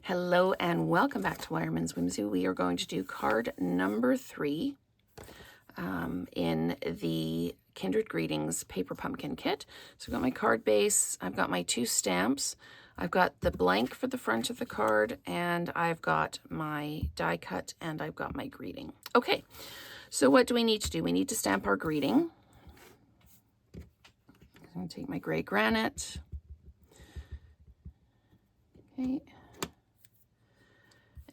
Hello and welcome back to Wireman's Whimsy. We are going to do card number 3 in the Kindred Greetings paper pumpkin kit. So I've got my card base, I've got my 2 stamps, I've got the blank for the front of the card, and I've got my die cut, and I've got my greeting. Okay, so what do we need to do? We need to stamp our greeting. I'm going to take my gray granite. Okay.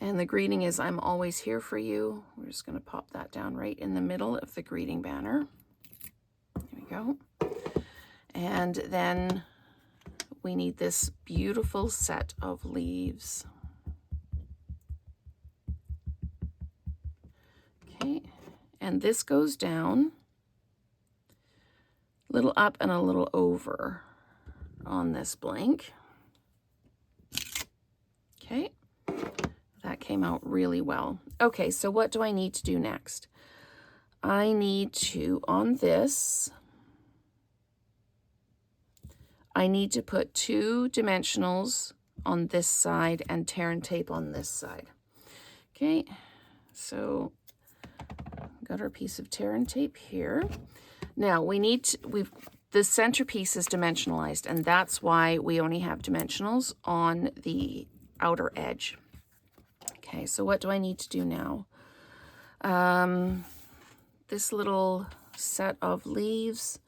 And the greeting is, I'm always here for you. We're just going to pop that down right in the middle of the greeting banner. There we go. And then we need this beautiful set of leaves. Okay, and this goes down a little up and a little over on this blank. Okay. That came out really well. Okay, so what do I need to do next? I need to, on this, I need to put 2 dimensionals on this side and tear and tape on this side. Okay, so got our piece of tear and tape here. Now we need to, the centerpiece is dimensionalized, and that's why we only have dimensionals on the outer edge. Okay, so what do I need to do now? This little set of leaves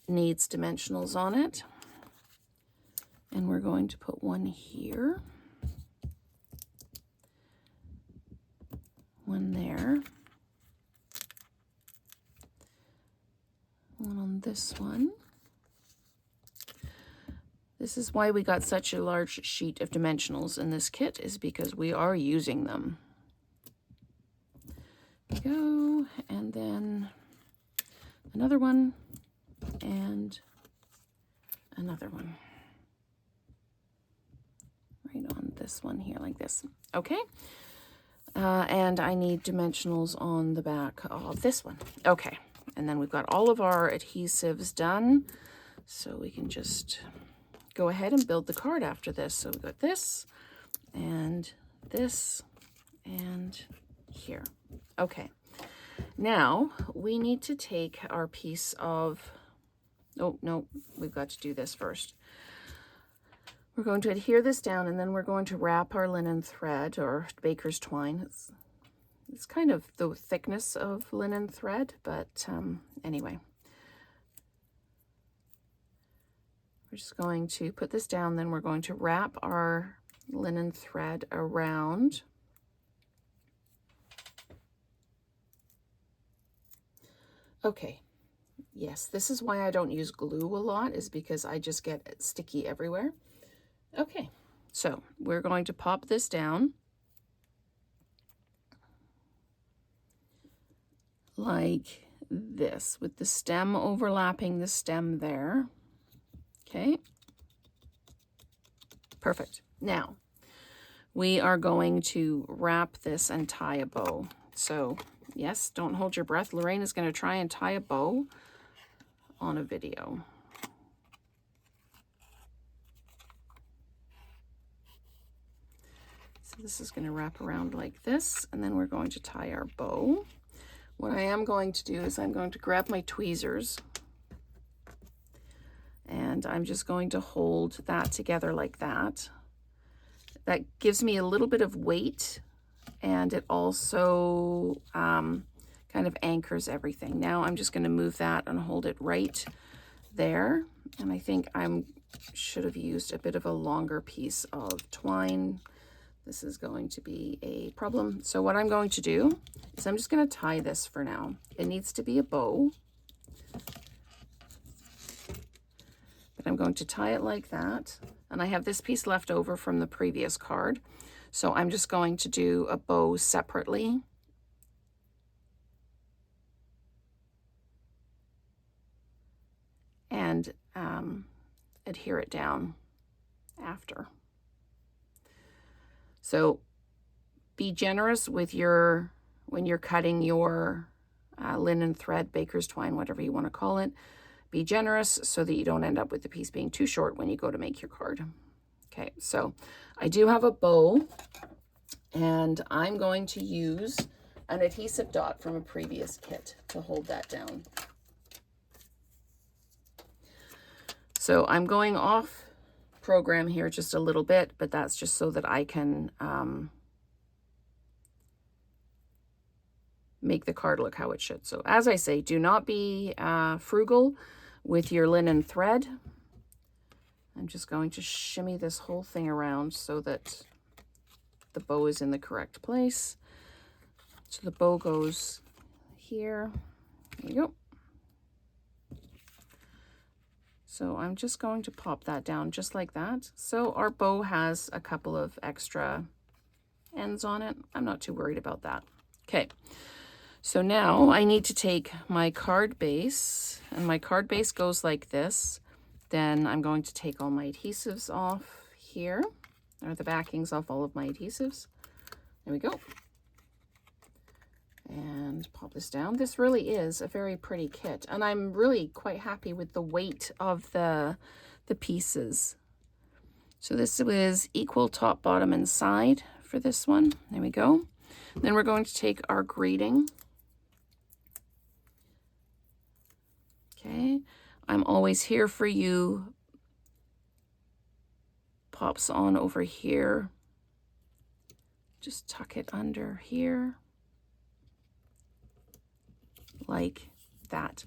needs dimensionals on it. And we're going to put one here. One there. One on this one. This is why we got such a large sheet of dimensionals in this kit, is because we are using them. There we go, and then another one, and another one. Right on this one here, like this. Okay, and I need dimensionals on the back of this one. Okay, and then we've got all of our adhesives done, so we can just go ahead and build the card after this. So we've got this, and here. Okay, now we need to take our piece of, oh no, we've got to do this first. We're going to adhere this down, and then we're going to wrap our linen thread, or baker's twine. It's kind of the thickness of linen thread, but anyway. We're just going to put this down, then we're going to wrap our linen thread around. Okay, yes, this is why I don't use glue a lot, is because I just get it sticky everywhere. Okay, so we're going to pop this down like this, with the stem overlapping the stem there. Okay, perfect. Now, we are going to wrap this and tie a bow. So, yes, don't hold your breath. Lorraine is going to try and tie a bow on a video. So this is going to wrap around like this, and then we're going to tie our bow. What I am going to do is I'm going to grab my tweezers, and I'm just going to hold that together like that. That gives me a little bit of weight, and it also kind of anchors everything. Now I'm just going to move that and hold it right there. And I think I should have used a bit of a longer piece of twine. This is going to be a problem. So what I'm going to do is I'm just going to tie this for now. It needs to be a bow. But I'm going to tie it like that. And I have this piece left over from the previous card. So I'm just going to do a bow separately. And adhere it down after. So be generous with your, when you're cutting your linen thread, baker's twine, whatever you want to call it. Be generous so that you don't end up with the piece being too short when you go to make your card. Okay, so I do have a bow, and I'm going to use an adhesive dot from a previous kit to hold that down. So I'm going off program here just a little bit, but that's just so that I can make the card look how it should. So as I say, do not be frugal with your linen thread. I'm just going to shimmy this whole thing around so that the bow is in the correct place. So the bow goes here. There you go. So I'm just going to pop that down just like that. So our bow has a couple of extra ends on it. I'm not too worried about that. Okay, so now I need to take my card base, and my card base goes like this. Then I'm going to take all my adhesives off here, or the backings off all of my adhesives. There we go. And pop this down. This really is a very pretty kit, and I'm really quite happy with the weight of the pieces. So this was equal top, bottom, and side for this one. There we go. Then we're going to take our greeting. Okay, I'm always here for you. Pops on over here. Just tuck it under here. Like that.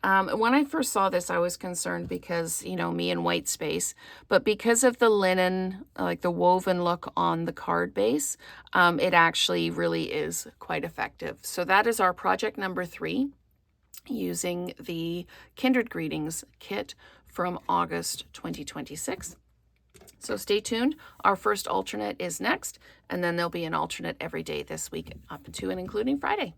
When I first saw this, I was concerned because, you know, me and white space, but because of the linen, like the woven look on the card base, it actually really is quite effective. So that is our project number 3, using the Kindred Greetings kit from August 2026. So stay tuned. Our first alternate is next, and then there'll be an alternate every day this week up to and including Friday.